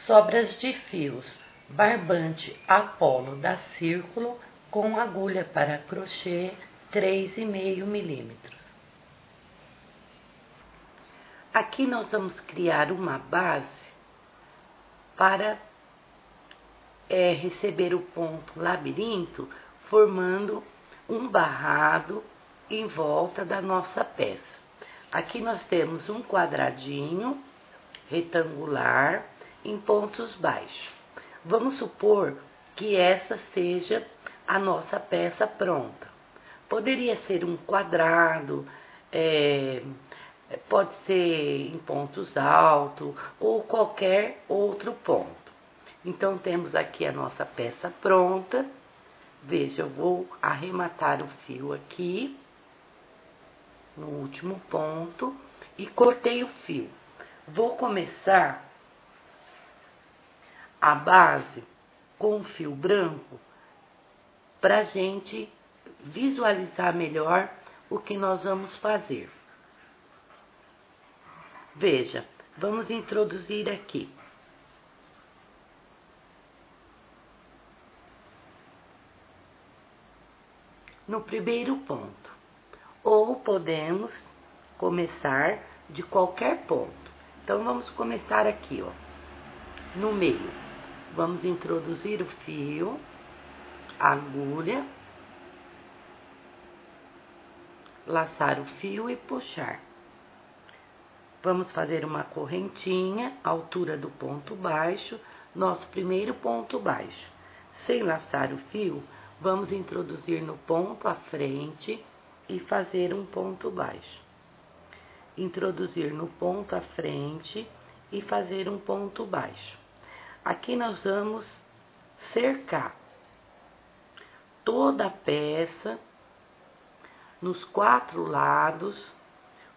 Sobras de fios, barbante Apolo da Círculo com agulha para crochê 3,5 milímetros. Aqui nós vamos criar uma base para receber o ponto labirinto, formando um barrado em volta da nossa peça. Aqui nós temos um quadradinho retangular em pontos baixos. Vamos supor que essa seja a nossa peça pronta. Poderia ser um quadrado, pode ser em pontos altos ou qualquer outro ponto. Então, temos aqui a nossa peça pronta. Veja, eu vou arrematar o fio aqui, no último ponto, e cortei o fio. Vou começar a base com o fio branco para a gente visualizar melhor o que nós vamos fazer. Veja, vamos introduzir aqui. No primeiro ponto, ou podemos começar de qualquer ponto. Então, vamos começar aqui, ó, no meio. Vamos introduzir o fio, a agulha, laçar o fio e puxar. Vamos fazer uma correntinha à altura do ponto baixo, nosso primeiro ponto baixo. Sem laçar o fio, vamos introduzir no ponto à frente e fazer um ponto baixo. Introduzir no ponto à frente e fazer um ponto baixo. Aqui nós vamos cercar toda a peça nos 4 lados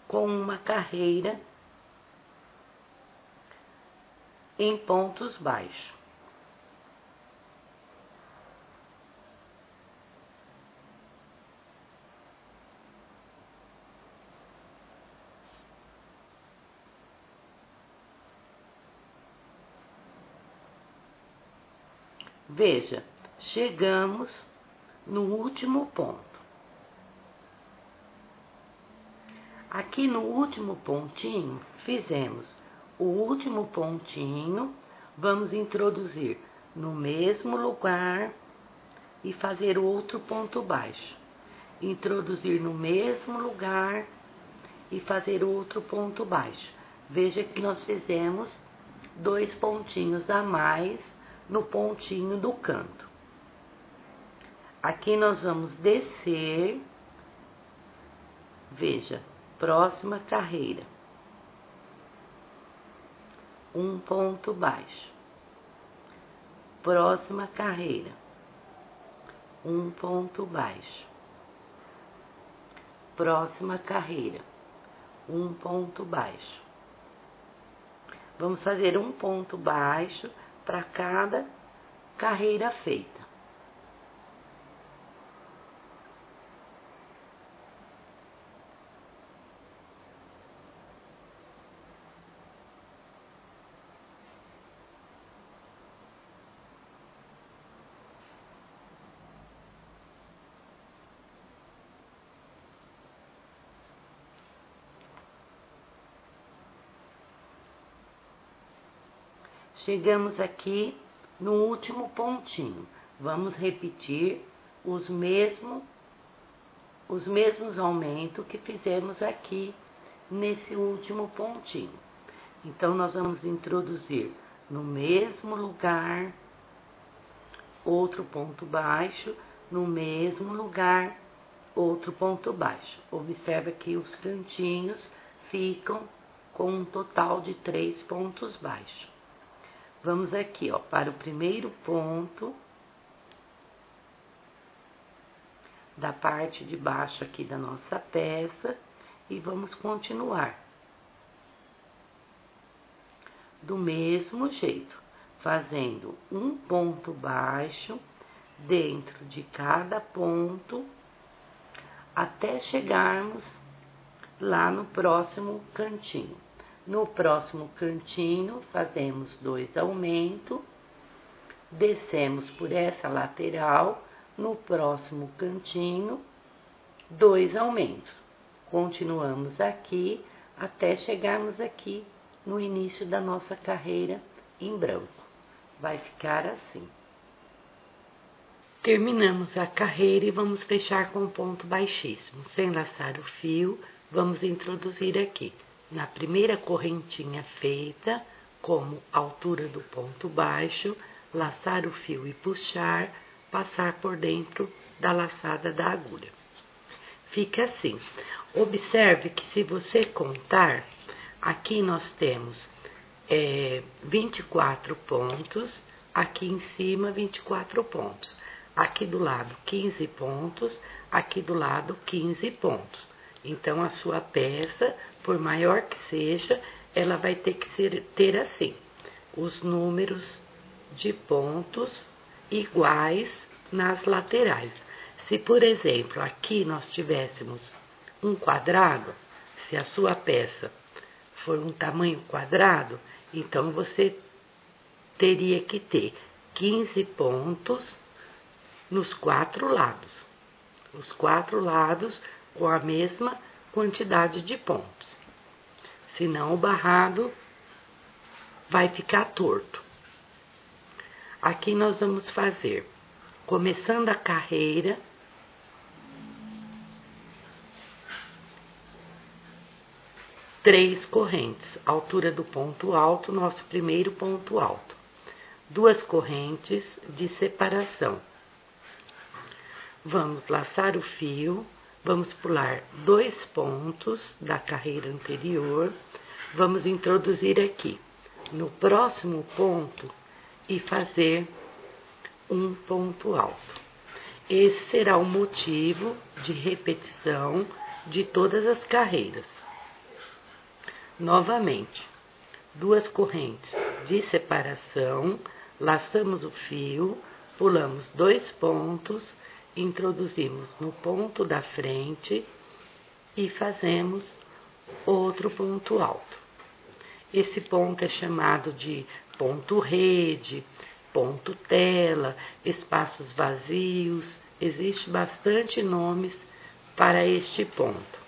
com uma carreira em pontos baixos. Veja, chegamos no último ponto. Aqui no último pontinho, fizemos o último pontinho, vamos introduzir no mesmo lugar e fazer outro ponto baixo. Introduzir no mesmo lugar e fazer outro ponto baixo. Veja que nós fizemos 2 pontinhos a mais no pontinho do canto. Aqui nós vamos descer, veja, próxima carreira, um ponto baixo, próxima carreira, um ponto baixo, próxima carreira, um ponto baixo. Vamos fazer um ponto baixo para cada carreira feita. Chegamos aqui no último pontinho. Vamos repetir os mesmos aumentos que fizemos aqui nesse último pontinho. Então, nós vamos introduzir no mesmo lugar outro ponto baixo, no mesmo lugar outro ponto baixo. Observa que os cantinhos ficam com um total de 3 pontos baixos. Vamos aqui, ó, para o primeiro ponto da parte de baixo aqui da nossa peça e vamos continuar do mesmo jeito, fazendo um ponto baixo dentro de cada ponto até chegarmos lá no próximo cantinho. No próximo cantinho, fazemos 2 aumentos, descemos por essa lateral, no próximo cantinho, 2 aumentos. Continuamos aqui até chegarmos aqui no início da nossa carreira em branco. Vai ficar assim. Terminamos a carreira e vamos fechar com ponto baixíssimo. Sem laçar o fio, vamos introduzir aqui, na primeira correntinha feita, como altura do ponto baixo, laçar o fio e puxar, passar por dentro da laçada da agulha. Fica assim. Observe que se você contar, aqui nós temos 24 pontos, aqui em cima 24 pontos, aqui do lado 15 pontos, aqui do lado 15 pontos. Então, a sua peça, por maior que seja, ela vai ter que ter assim, os números de pontos iguais nas laterais. Se, por exemplo, aqui nós tivéssemos um quadrado, se a sua peça for um tamanho quadrado, então você teria que ter 15 pontos nos 4 lados. Os 4 lados com a mesma quantidade de pontos. Senão o barrado vai ficar torto. Aqui nós vamos fazer, começando a carreira, três correntes, altura do ponto alto, nosso primeiro ponto alto. 2 correntes de separação. Vamos laçar o fio, vamos pular 2 pontos da carreira anterior, vamos introduzir aqui no próximo ponto e fazer um ponto alto. Esse será o motivo de repetição de todas as carreiras. Novamente, 2 correntes de separação, laçamos o fio, pulamos 2 pontos, introduzimos no ponto da frente e fazemos outro ponto alto. Esse ponto é chamado de ponto rede, ponto tela, espaços vazios, existe bastante nomes para este ponto.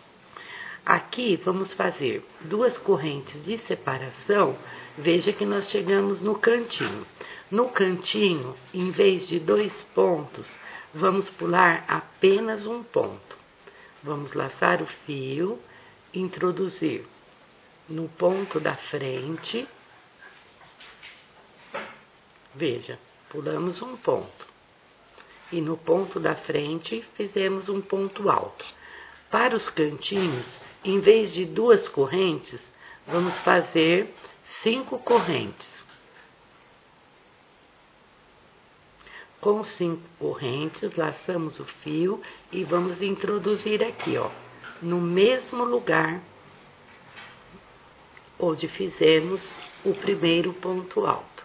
Aqui vamos fazer 2 correntes de separação, veja que nós chegamos no cantinho. No cantinho, em vez de 2 pontos, vamos pular apenas um ponto. Vamos laçar o fio, introduzir no ponto da frente. Veja, pulamos um ponto. E no ponto da frente, fizemos um ponto alto. Para os cantinhos, em vez de 2 correntes, vamos fazer 5 correntes. Com 5 correntes, laçamos o fio e vamos introduzir aqui, ó, no mesmo lugar onde fizemos o primeiro ponto alto.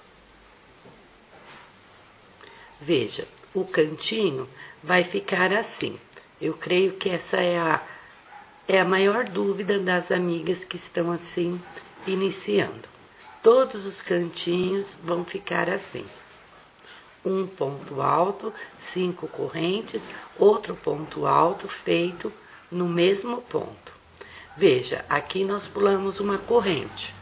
Veja, o cantinho vai ficar assim. Eu creio que essa é a maior dúvida das amigas que estão assim, iniciando. Todos os cantinhos vão ficar assim. Um ponto alto, 5 correntes, outro ponto alto feito no mesmo ponto. Veja, aqui nós pulamos uma corrente.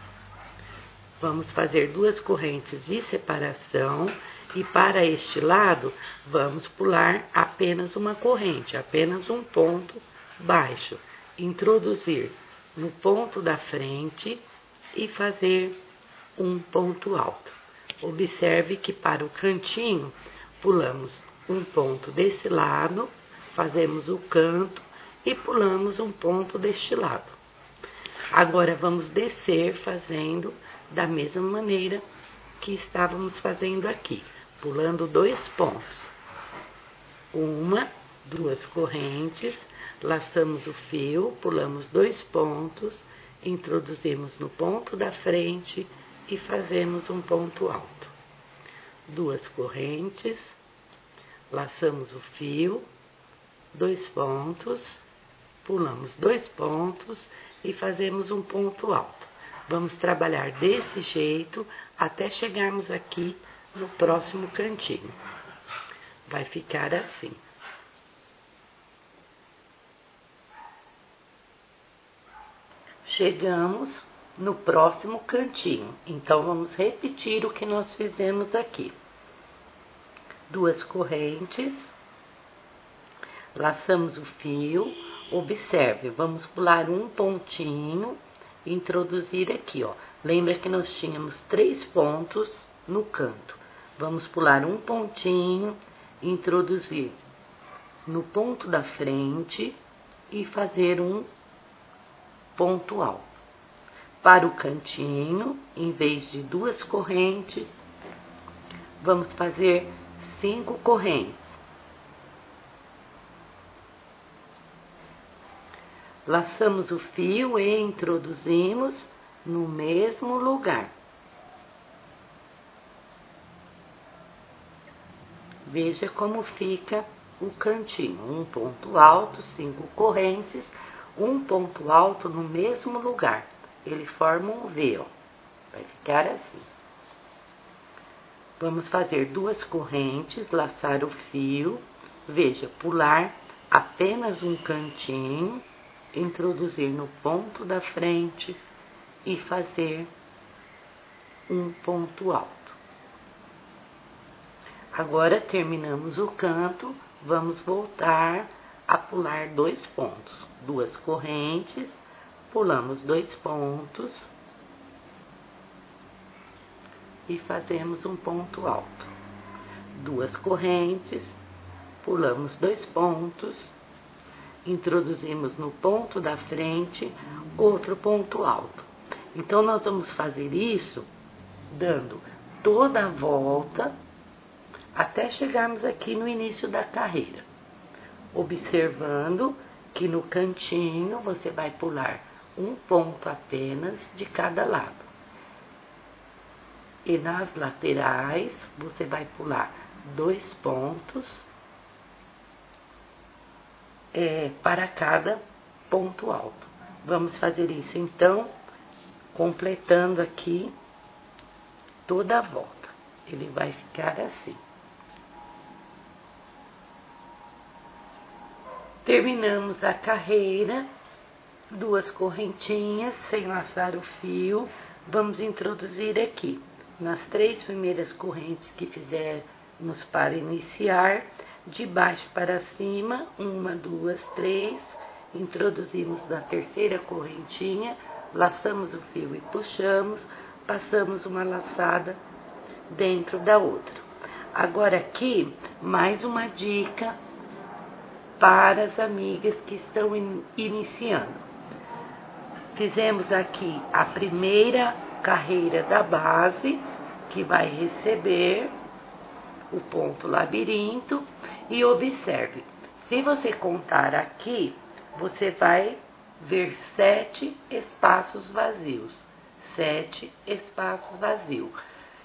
Vamos fazer 2 correntes de separação e para este lado vamos pular apenas uma corrente, apenas um ponto baixo. Introduzir no ponto da frente e fazer um ponto alto. Observe que para o cantinho, pulamos um ponto desse lado, fazemos o canto e pulamos um ponto deste lado. Agora, vamos descer fazendo da mesma maneira que estávamos fazendo aqui, pulando 2 pontos. 1, 2 correntes, laçamos o fio, pulamos 2 pontos, introduzimos no ponto da frente e fazemos um ponto alto. 2 correntes, laçamos o fio, 2 pontos, pulamos 2 pontos e fazemos um ponto alto. Vamos trabalhar desse jeito até chegarmos aqui no próximo cantinho. Vai ficar assim. Chegamos no próximo cantinho, então vamos repetir o que nós fizemos aqui. 2 correntes, laçamos o fio, observe, vamos pular um pontinho, introduzir aqui, ó. Lembra que nós tínhamos 3 pontos no canto. Vamos pular um pontinho, introduzir no ponto da frente e fazer um ponto alto. Para o cantinho, em vez de 2 correntes, vamos fazer 5 correntes. Laçamos o fio e introduzimos no mesmo lugar. Veja como fica o cantinho. Um ponto alto, 5 correntes, um ponto alto no mesmo lugar. Ele forma um V, ó. Vai ficar assim. Vamos fazer 2 correntes, laçar o fio. Veja, pular apenas um cantinho, introduzir no ponto da frente e fazer um ponto alto. Agora terminamos o canto, vamos voltar a pular 2 pontos. 2 correntes, pulamos 2 pontos e fazemos um ponto alto. 2 correntes, pulamos 2 pontos, introduzimos no ponto da frente outro ponto alto. Então, nós vamos fazer isso dando toda a volta até chegarmos aqui no início da carreira. Observando que no cantinho você vai pular um ponto apenas de cada lado. E nas laterais você vai pular 2 pontos para cada ponto alto. Vamos fazer isso então, completando aqui toda a volta. Ele vai ficar assim. Terminamos a carreira, 2 correntinhas, sem laçar o fio. Vamos introduzir aqui, nas 3 primeiras correntes que fizermos para iniciar, de baixo para cima, 1, 2, 3, introduzimos na terceira correntinha, laçamos o fio e puxamos, passamos uma laçada dentro da outra. Agora aqui, mais uma dica para as amigas que estão iniciando. Fizemos aqui a primeira carreira da base, que vai receber o ponto labirinto, e observe, se você contar aqui, você vai ver 7 espaços vazios, 7 espaços vazios,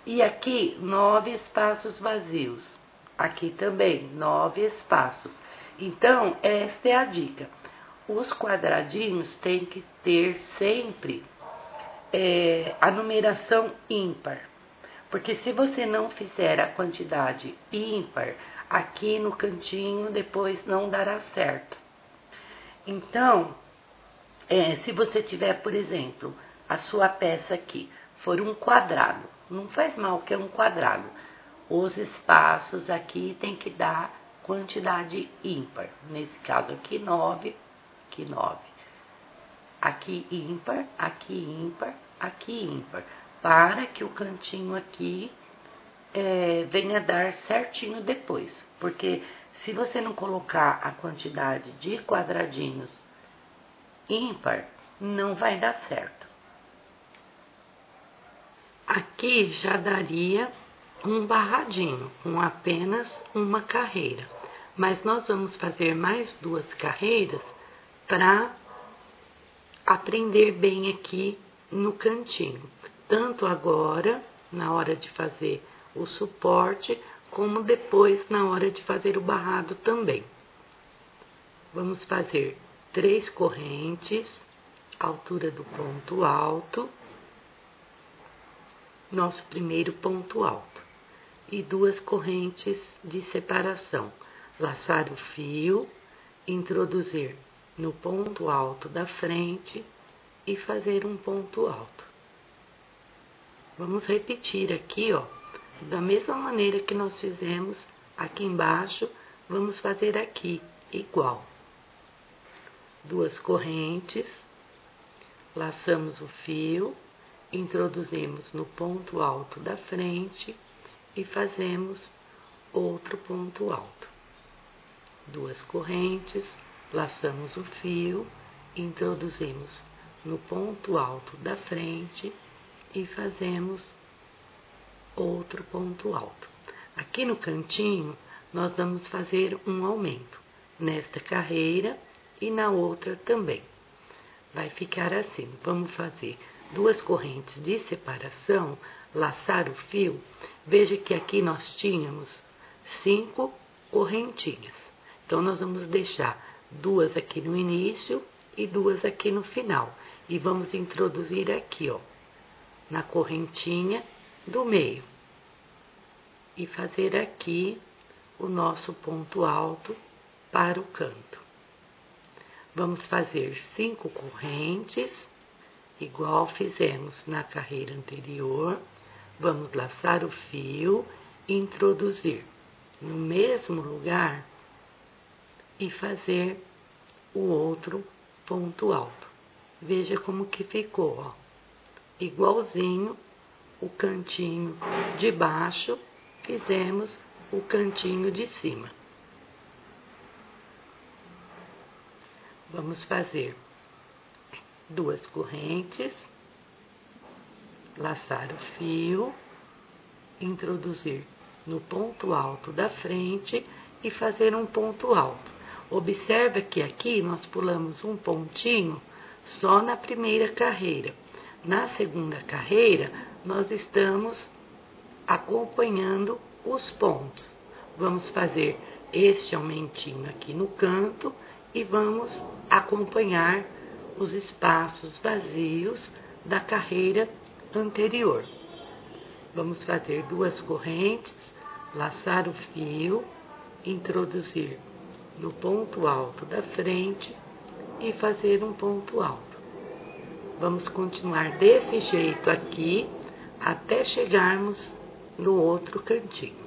e aqui 9 espaços vazios, aqui também 9 espaços. Então, esta é a dica. Os quadradinhos têm que ter sempre a numeração ímpar. Porque se você não fizer a quantidade ímpar, aqui no cantinho depois não dará certo. Então, se você tiver, por exemplo, a sua peça aqui for um quadrado, não faz mal que é um quadrado. Os espaços aqui tem que dar quantidade ímpar. Nesse caso aqui 9, aqui 9. Aqui ímpar, aqui ímpar, aqui ímpar. Para que o cantinho aqui venha dar certinho depois. Porque se você não colocar a quantidade de quadradinhos ímpar, não vai dar certo. Aqui já daria um barradinho com apenas uma carreira, mas nós vamos fazer mais 2 carreiras para aprender bem aqui no cantinho, tanto agora na hora de fazer o suporte, como depois na hora de fazer o barrado também. Vamos fazer 3 correntes, altura do ponto alto, nosso primeiro ponto alto. E 2 correntes de separação. Laçar o fio, introduzir no ponto alto da frente e fazer um ponto alto. Vamos repetir aqui, ó, da mesma maneira que nós fizemos aqui embaixo, vamos fazer aqui, igual. 2 correntes, laçamos o fio, introduzimos no ponto alto da frente e fazemos outro ponto alto. 2 correntes, laçamos o fio, introduzimos no ponto alto da frente e fazemos outro ponto alto. Aqui no cantinho, nós vamos fazer um aumento nesta carreira e na outra também. Vai ficar assim, vamos fazer 2 correntes de separação, laçar o fio. Veja que aqui nós tínhamos 5 correntinhas. Então, nós vamos deixar 2 aqui no início e 2 aqui no final. E vamos introduzir aqui, ó, na correntinha do meio. E fazer aqui o nosso ponto alto para o canto. Vamos fazer 5 correntes, igual fizemos na carreira anterior. Vamos laçar o fio, introduzir no mesmo lugar e fazer o outro ponto alto. Veja como que ficou, ó, igualzinho o cantinho de baixo, fizemos o cantinho de cima. Vamos fazer 2 correntes, laçar o fio, introduzir no ponto alto da frente e fazer um ponto alto. Observa que aqui nós pulamos um pontinho só na primeira carreira. Na segunda carreira, nós estamos acompanhando os pontos. Vamos fazer este aumentinho aqui no canto e vamos acompanhar os espaços vazios da carreira anterior. Vamos fazer 2 correntes, laçar o fio, introduzir no ponto alto da frente e fazer um ponto alto. Vamos continuar desse jeito aqui até chegarmos no outro cantinho.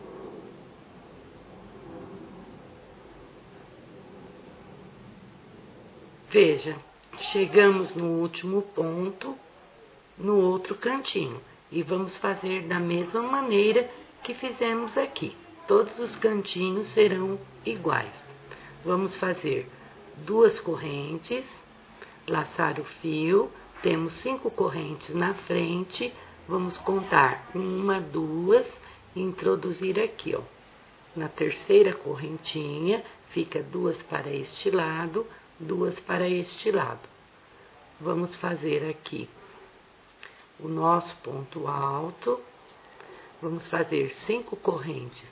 Veja, chegamos no último ponto, no outro cantinho, e vamos fazer da mesma maneira que fizemos aqui. Todos os cantinhos serão iguais. Vamos fazer 2 correntes, laçar o fio, temos 5 correntes na frente, vamos contar 1, 2, e introduzir aqui, ó. Na terceira correntinha, fica 2 para este lado, 2 para este lado. Vamos fazer aqui o nosso ponto alto. Vamos fazer 5 correntes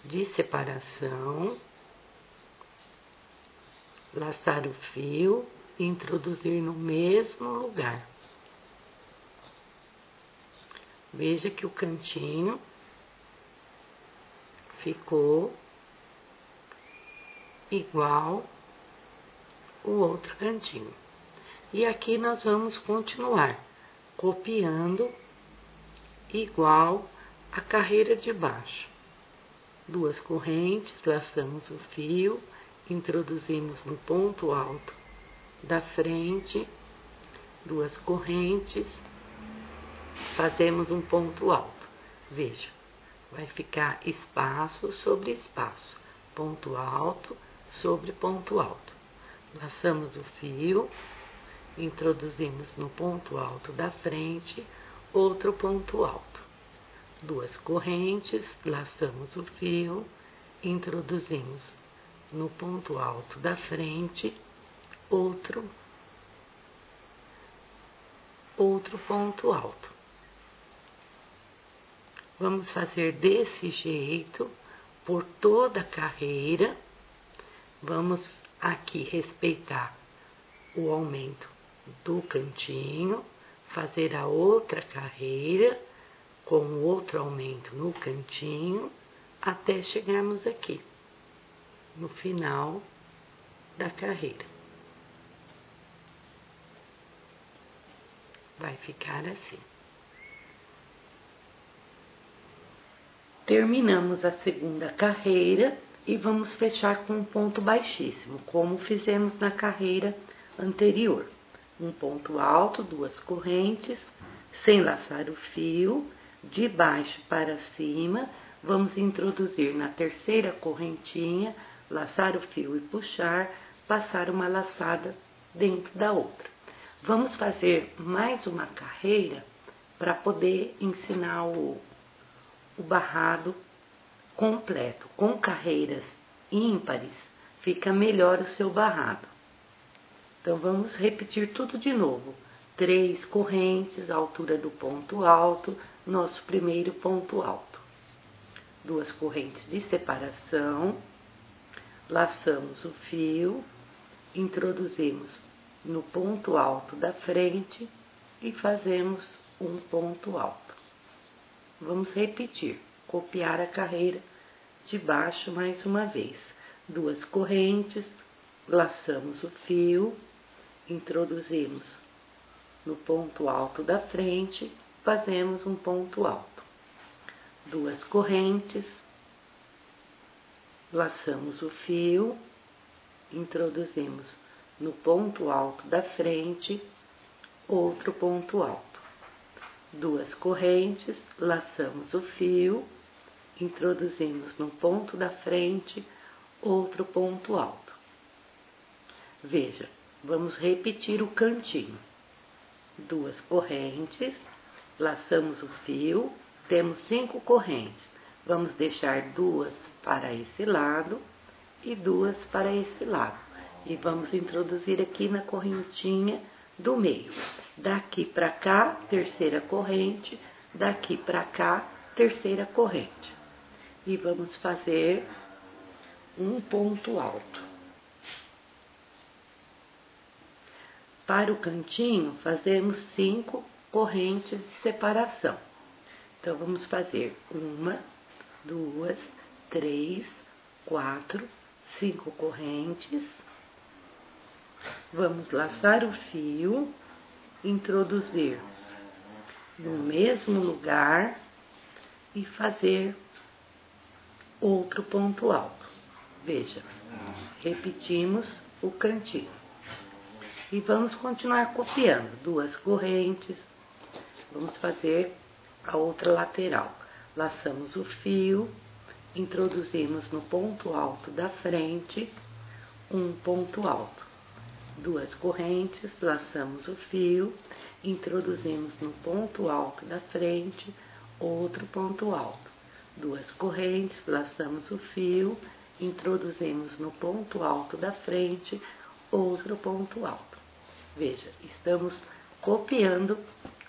de separação, laçar o fio e introduzir no mesmo lugar. Veja que o cantinho ficou igual o outro cantinho. E aqui nós vamos continuar copiando igual a carreira de baixo. 2 correntes, laçamos o fio, introduzimos no ponto alto da frente, 2 correntes, fazemos um ponto alto. Veja, vai ficar espaço sobre espaço, ponto alto sobre ponto alto. Laçamos o fio, introduzimos no ponto alto da frente, outro ponto alto. 2 correntes, laçamos o fio, introduzimos no ponto alto da frente, outro ponto alto. Vamos fazer desse jeito por toda a carreira. Vamos aqui respeitar o aumento do cantinho, fazer a outra carreira, com outro aumento no cantinho, até chegarmos aqui, no final da carreira. Vai ficar assim. Terminamos a segunda carreira e vamos fechar com um ponto baixíssimo, como fizemos na carreira anterior. Um ponto alto, 2 correntes, sem laçar o fio, de baixo para cima, vamos introduzir na terceira correntinha, laçar o fio e puxar, passar uma laçada dentro da outra. Vamos fazer mais uma carreira para poder ensinar o barrado completo. Com carreiras ímpares, fica melhor o seu barrado. Então, vamos repetir tudo de novo. 3 correntes, a altura do ponto alto, nosso primeiro ponto alto. 2 correntes de separação, laçamos o fio, introduzimos no ponto alto da frente e fazemos um ponto alto. Vamos repetir, copiar a carreira de baixo mais uma vez. 2 correntes, laçamos o fio, introduzimos no ponto alto da frente, fazemos um ponto alto. 2 correntes, laçamos o fio, introduzimos no ponto alto da frente, outro ponto alto. 2 correntes, laçamos o fio, introduzimos no ponto da frente, outro ponto alto. Veja, vamos repetir o cantinho. 2 correntes, laçamos o fio, temos 5 correntes. Vamos deixar 2 para esse lado e 2 para esse lado. E vamos introduzir aqui na correntinha do meio. Daqui para cá, terceira corrente, daqui para cá, terceira corrente. E vamos fazer um ponto alto. Para o cantinho, fazemos 5 correntes de separação. Então, vamos fazer 1, 2, 3, 4, 5 correntes. Vamos laçar o fio, introduzir no mesmo lugar e fazer outro ponto alto. Veja, repetimos o cantinho. E vamos continuar copiando. 2 correntes, vamos fazer a outra lateral. Laçamos o fio, introduzimos no ponto alto da frente, um ponto alto. 2 correntes, laçamos o fio, introduzimos no ponto alto da frente, outro ponto alto. 2 correntes, laçamos o fio, introduzimos no ponto alto da frente, outro ponto alto. Veja, estamos copiando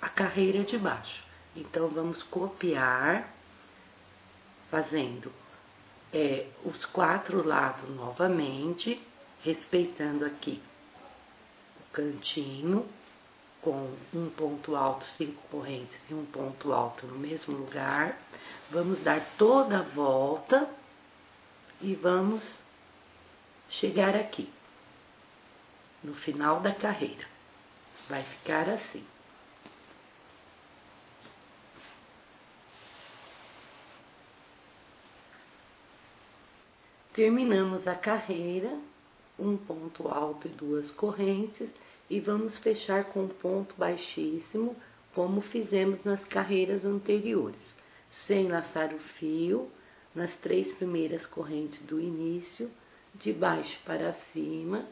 a carreira de baixo. Então, vamos copiar, fazendo os 4 lados novamente, respeitando aqui o cantinho, com um ponto alto, 5 correntes e um ponto alto no mesmo lugar. Vamos dar toda a volta e vamos chegar aqui, no final da carreira. Vai ficar assim. Terminamos a carreira, um ponto alto e 2 correntes, e vamos fechar com um ponto baixíssimo, como fizemos nas carreiras anteriores, sem laçar o fio, nas 3 primeiras correntes do início, de baixo para cima.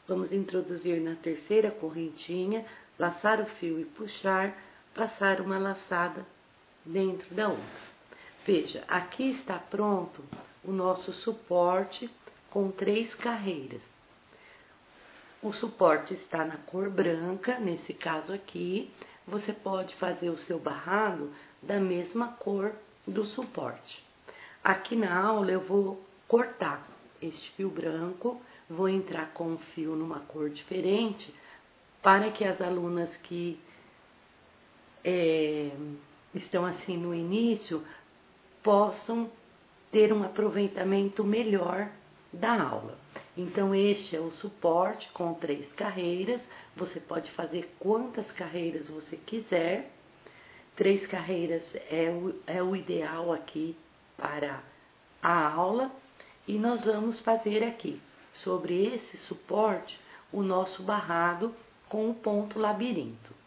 Vamos introduzir na terceira correntinha, laçar o fio e puxar, passar uma laçada dentro da outra. Veja, aqui está pronto o nosso suporte com 3 carreiras. O suporte está na cor branca, nesse caso aqui. Você pode fazer o seu barrado da mesma cor do suporte. Aqui na aula eu vou cortar este fio branco, vou entrar com o fio numa cor diferente, para que as alunas que estão assim no início possam ter um aproveitamento melhor da aula. Então, este é o suporte com 3 carreiras. Você pode fazer quantas carreiras você quiser. 3 carreiras é o ideal aqui para a aula. E nós vamos fazer aqui, sobre esse suporte, o nosso barrado com o ponto labirinto.